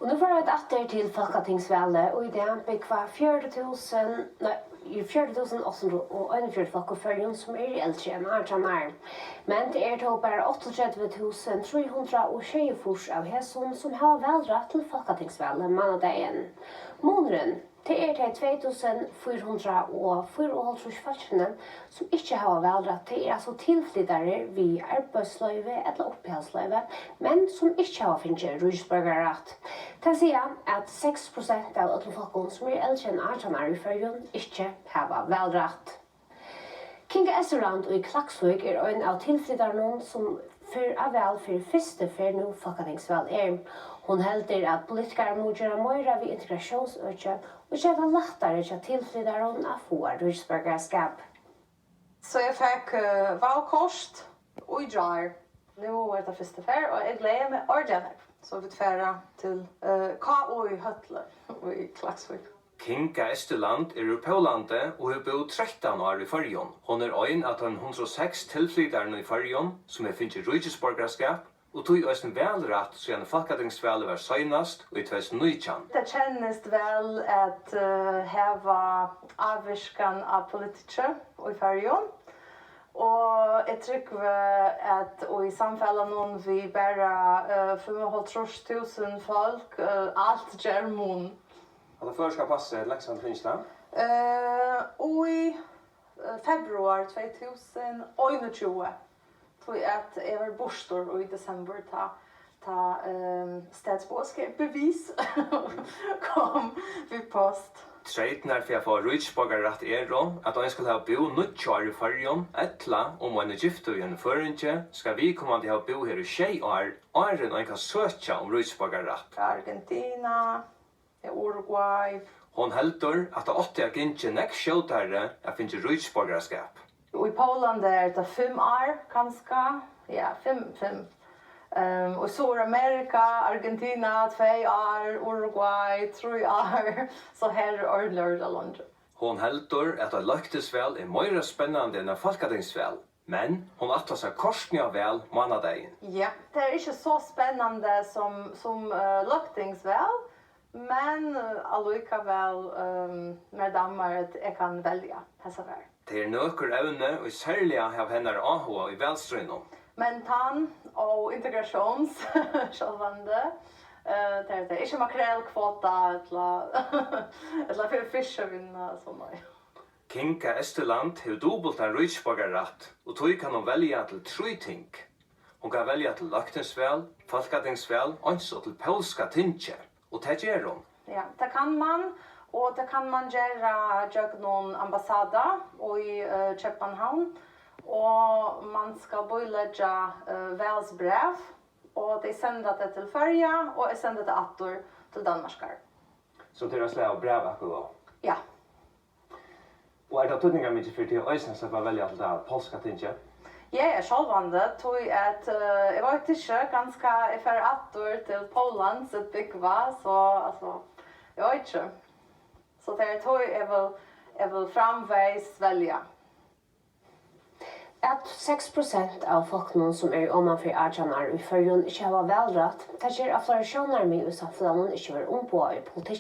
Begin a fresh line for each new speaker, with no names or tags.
Och nu var det åter till Folketingsvalet och i det byggva 40.841 folk och förjun som är äldre än 18 år. Men det är då bara 38.324 av hässon som har välrätt till Folketingsvalet måndagen. Månaden det är det 2444 folkene som ikke har velrett til altså tilflyttere vid arbeidsløyve eller oppholdsløyve, men som ikke har finnet rusborgerrett. Det sier at 6% av alle folkene som er eldre enn 18 år i førjen ikke har velrett. Kinga og i Klaksvik er en av tilflytterne som för vel för første för nu Folketingsvalg er. Hon helder at politikere må gjøre mer vid integrationsøkje og gjøre det lettere til tilflytterne å få rusborgerskap.
Så jeg fikk valgkost og i jar. Nu er det første fer, og jeg gleder meg ordentlig. Så vi tverra til K.O. i Høtle og i Klaksvik.
Kinga er ur Pólandi og har bodd 13 år i Førjun. Hon er ein av de 106 tilflyterne i Førjun som har finnet rujisborgerskap og tog også velrett siden Folketingsvalet var senast og i 2019.
Det kjennes vel at heva avvirskan av politikere i Førjun. Og jeg tror at i samfunnet noen vi bare 500.000 folk, alt gjør mun.
Alla för ska passa Leksand Finland.
Och i februar 2021 tror jag att jag var bostor och i december ta statsborgerskapsbevis kom vid post.
Treitnar för att få rujisborgerrett då att de skulle ha bo nuttjar i Førjun, ettla om man är gift och en föringe ska vi komma att ha bo här i 6 år, åren och kan söka om rujisborgerrett.
Argentina, Uruguay.
Hon heldur at det åtte er ikke nek skjøttere at finne rujisborgerskap.
I Polen er det 5 år, kanskje. Ja, 5. Og så Amerika, Argentina, 2 år, Uruguay, 3 år. Så her er ordentlig landet.
Hon heldur at det løgtesvel er mer spennende enn en folketingsvel. Men hon attar seg korsninga vel måndagen.
Ja, det er ikke så spennende som løgtingsvel. Men allikevel med damer at jeg kan velge hessa vær.
Det er nøkker evne og særlig av henne AHA i velstrøynom.
Men tann og integrations, sjølvande, det er ikke makrellkvota eller for fiskevinna sånn.
Kinga har dobbelt en rujisborgerrett, og tog kan hun velge til 3 ting. Hun kan velge til løgtingsvel, folketingsvel, og til polska tinge. Og det gjør hun.
Ja, det kan man. Og det kan man gjøre noen ambassader i København. Og man skal bøylegge velsbrev. Og de sender det til Førja, og jeg sender det atter til Danmark.
Så det er slag av brev akkurat?
Ja.
Og det tydninga mye for til Øystein som var veldig til det polska tinge?
Jeg er sjølvande, tror at jeg vet ikke ganske, jeg fer atter til Polen, så bygva, så altså, jeg vet ikke. Så det tror jeg vil framveis velge.
At 6% av folkene som er omanfor 18 år i Førjun ikke har velrett, det gjør at flere skjønner meg i samfunnet ikke var ombå i politikk.